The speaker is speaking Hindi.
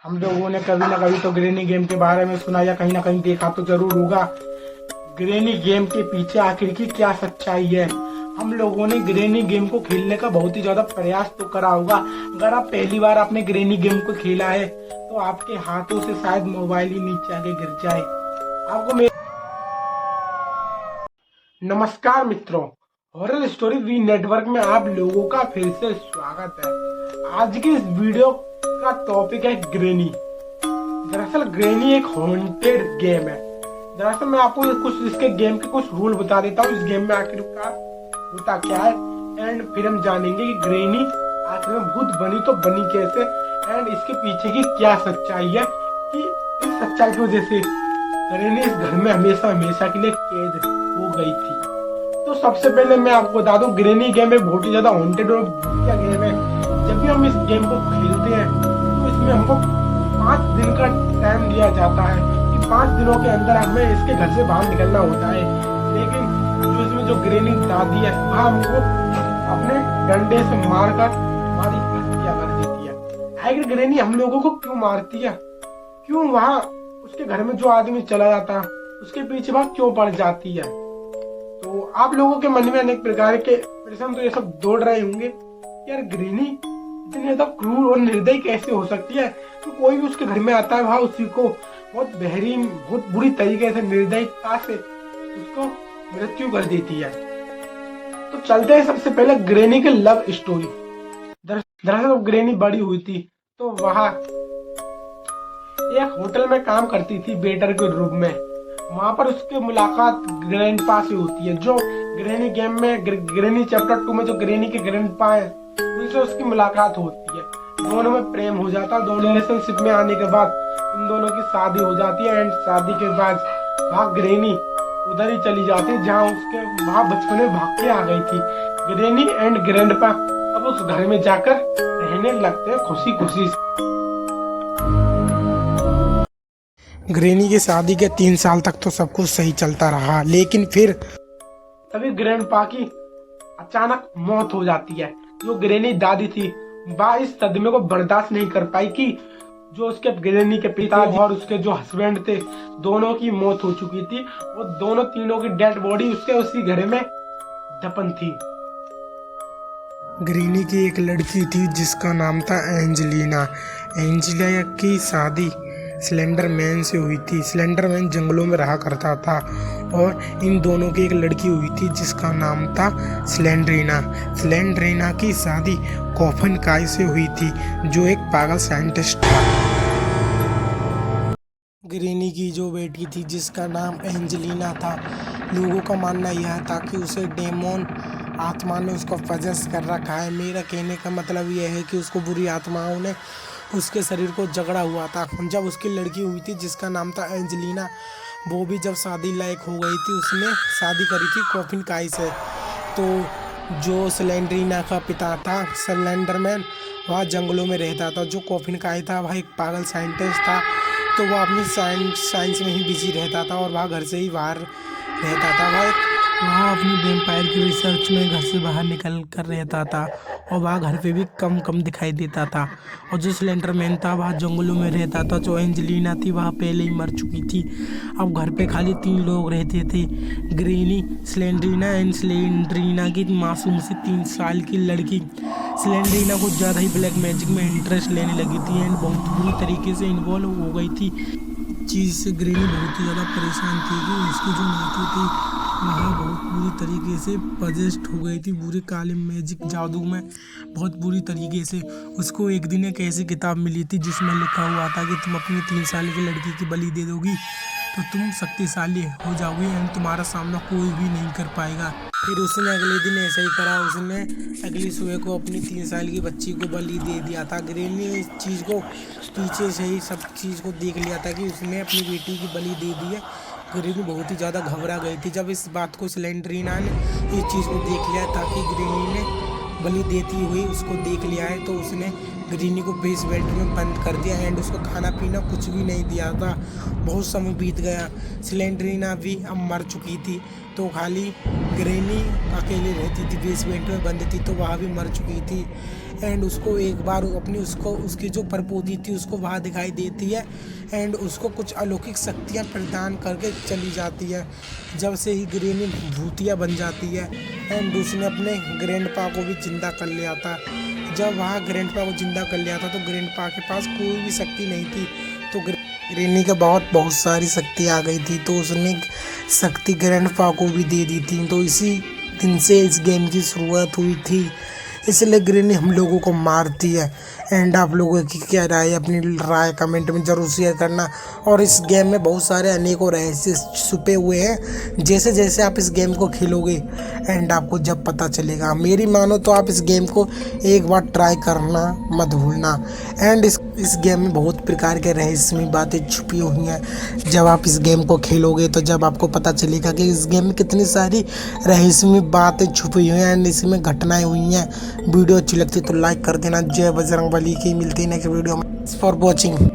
हम लोगों ने कभी ना कभी तो ग्रेनी गेम के बारे में सुना या कहीं ना कहीं देखा तो जरूर होगा। ग्रेनी गेम के पीछे आखिर की क्या सच्चाई है। हम लोगों ने ग्रेनी गेम को खेलने का बहुत ही ज्यादा प्रयास तो करा होगा। अगर आप पहली बार आपने ग्रेनी गेम को खेला है तो आपके हाथों से शायद मोबाइल ही नीचे आके गिर जाए। आपको नमस्कार मित्रों, हॉरर स्टोरी वी नेटवर्क में आप लोगों का फिर से स्वागत है। आज की इस वीडियो का टॉपिक है ग्रेनी। दरअसल ग्रेनी एक हॉन्टेड गेम है। दरअसल मैं आपको कुछ इसके गेम के कुछ रूल बता देता हूँ, इस गेम में आखिरकार होता क्या है, एंड फिर हम जानेंगे कि ग्रेनी आखिर में भूत बनी तो बनी कैसे, एंड इसके पीछे की क्या सच्चाई है कि इस सच्चाई की वजह से ग्रेनी इस घर में हमेशा हमेशा के लिए कैद हो गई थी। तो सबसे पहले मैं आपको बता दूं, ग्रेनी गेम एक बहुत ही ज्यादा हॉन्टेड और भूतिया गेम है। जब भी हम इस गेम को खेलते हैं तो इसमें हमको 5 दिन का टाइम दिया जाता है कि 5 दिनों के अंदर हमें इसके घर से बाहर निकलना होता है। लेकिन जो इसमें जो ग्रेनी दादी है वह हमको अपने डंडे से मारकर हमारी हत्या कर देती है। आखिर ग्रेनी हम लोगों को क्यों मारती है, क्यों वहाँ उसके घर में जो आदमी चला जाता है उसके पीछे वह क्यों पड़ जाती है। तो आप लोगों के मन में अनेक प्रकार के प्रश्न तो ये सब दौड़ रहे होंगे, यार ग्रेनी इतनी ज्यादा क्रूर और निर्दयी कैसे हो सकती है। तो कोई भी उसके घर में आता है वह उसी को बहुत बेहतरीन बहुत बुरी तरीके से निर्दयता से उसको मृत्यु कर देती है। तो चलते हैं सबसे पहले ग्रेनी के लव स्टोरी। दरअसल ग्रेनी बड़ी हुई थी तो वह एक होटल में काम करती थी वेटर के रूप में। वहां पर उसकी मुलाकात ग्रैंडपा से होती है। जो ग्रेनी गेम में ग्रेनी चैप्टर 2 में जो ग्रेनी के ग्रैंडपा है उनसे उसकी मुलाकात होती है। दोनों में प्रेम हो जाता है। दोनों रिलेशनशिप में आने के बाद इन दोनों की शादी हो जाती है, एंड शादी के बाद वहाँ ग्रेनी उधर ही चली जाती है जहाँ उसके वहाँ बचपन में भाग के आ गई थी। ग्रेनी एंड ग्रैंडपा अब उस घर में जाकर रहने लगते हैं खुशी खुशी। ग्रेनी की शादी के 3 साल तक तो सब कुछ सही चलता रहा, लेकिन फिर तभी ग्रैंडपा की अचानक मौत हो जाती है। जो ग्रेनी दादी थी वह इस सदमे को बर्दाश्त नहीं कर पाई कि जो उसके ग्रेनी के पिता और उसके जो हस्बैंड थे दोनों की मौत हो चुकी थी और दोनों तीनों की डेड बॉडी उसके उसी घर में दफन थी। ग्रेनी की एक लड़की थी जिसका नाम था एंजेलिना। एंजेलिना की शादी स्लेंडर मैन से हुई थी। स्लेंडर मैन जंगलों में रहा करता था और इन दोनों की एक लड़की हुई थी जिसका नाम था स्लेंड्रीना। स्लेंड्रीना की शादी कॉफन काय से हुई थी जो एक पागल साइंटिस्ट था। ग्रेनी की जो बेटी थी जिसका नाम एंजेलिना था, लोगों का मानना यह था कि उसे डेमोन आत्मा ने उसको पजेस कर रखा है। मेरा कहने का मतलब यह है कि उसको बुरी आत्माओं ने उसके शरीर को जकड़ा हुआ था। जब उसकी लड़की हुई थी जिसका नाम था एंजेलिना, वो भी जब शादी लायक हो गई थी उसने शादी करी थी कॉफिन काई से। तो जो स्लेंड्रीना का पिता था स्लेंडरमैन, वह जंगलों में रहता था। जो कॉफिन काई था वह एक पागल साइंटिस्ट था, तो वह अपनी साइंस में ही बिजी रहता था और वह घर से ही बाहर रहता था। वह अपनी वेम्पायर की रिसर्च में घर से बाहर निकल कर रहता था और वह घर पे भी कम कम दिखाई देता था। और जो स्लेंडरमैन था वह जंगलों में रहता था। जो एंजेलिना थी वह पहले ही मर चुकी थी। अब घर पे खाली 3 लोग रहते थे, ग्रेनी, स्लेंड्रीना एंड स्लेंड्रीना की मासूम सी 3 साल की लड़की। स्लेंड्रीना कुछ ज़्यादा ही ब्लैक मैजिक में इंटरेस्ट लेने लगी थी एंड बहुत बुरी तरीके से इन्वॉल्व हो गई थी। चीज़ से ग्रेनी बहुत ही ज़्यादा परेशान थी कि उसकी जो नाती थी वह बहुत बुरी तरीके से पजेस्ट हो गई थी, बुरे काले मैजिक जादू में बहुत बुरी तरीके से। उसको एक दिन एक ऐसी किताब मिली थी जिसमें लिखा हुआ था कि तुम अपनी 3 साल की लड़की की बलि दे दोगी तो तुम शक्तिशाली हो जाओगी एंड तुम्हारा सामना कोई भी नहीं कर पाएगा। फिर उसने अगले दिन ऐसा ही करा। उसने अगली सुबह को अपनी 3 साल की बच्ची को बलि दे दिया था। ग्रेनी ने इस चीज़ को पीछे से ही सब चीज़ को देख लिया था कि उसने अपनी बेटी की बलि दे दी है। ग्रेनी बहुत ही ज़्यादा घबरा गई थी। जब इस बात को स्लेंड्रीना ने इस चीज़ को देख लिया था कि ग्रेनी ने बलि देती हुई उसको देख लिया है, तो उसने ग्रेनी को बेसमेंट में बंद कर दिया एंड उसको खाना पीना कुछ भी नहीं दिया था। बहुत समय बीत गया, स्लेंड्रीना भी अब मर चुकी थी, तो खाली ग्रेनी अकेले रहती थी, बेसमेंट में बंद थी, तो वह भी मर चुकी थी। एंड उसको एक बार अपनी उसकी जो प्रपोजी थी उसको वहाँ दिखाई देती है एंड उसको कुछ अलौकिक शक्तियाँ प्रदान करके चली जाती है। जब से ही ग्रेनी भूतिया बन जाती है एंड उसने अपने ग्रैंडपा को भी जिंदा कर लिया था। जब वहाँ ग्रैंडपा को जिंदा कर लिया था तो ग्रैंडपा के पास कोई भी शक्ति नहीं थी, तो ग्रेनी के बहुत सारी शक्ति आ गई थी, तो उसने शक्ति ग्रैंडपा को भी दे दी थी। तो इसी दिन से इस गेम की शुरुआत हुई थी, इसलिए ग्रेनी हम लोगों को मारती है। एंड आप लोगों की क्या राय है, अपनी राय कमेंट में ज़रूर शेयर करना। और इस गेम में बहुत सारे अनेकों रहस्य छुपे हुए हैं, जैसे जैसे आप इस गेम को खेलोगे एंड आपको जब पता चलेगा। मेरी मानो तो आप इस गेम को एक बार ट्राई करना मत भूलना। एंड इस गेम में बहुत प्रकार के रहस्यमय बातें छुपी हुई हैं। जब आप इस गेम को खेलोगे तो जब आपको पता चलेगा कि इस गेम में कितनी सारी रहस्यमय बातें छुपी हुई हैं एंड इसमें घटनाएं हुई हैं। वीडियो अच्छी लगती है तो लाइक कर देना। जय बजरंग बली की। मिलती है नेक्स्ट वीडियो में। For watching.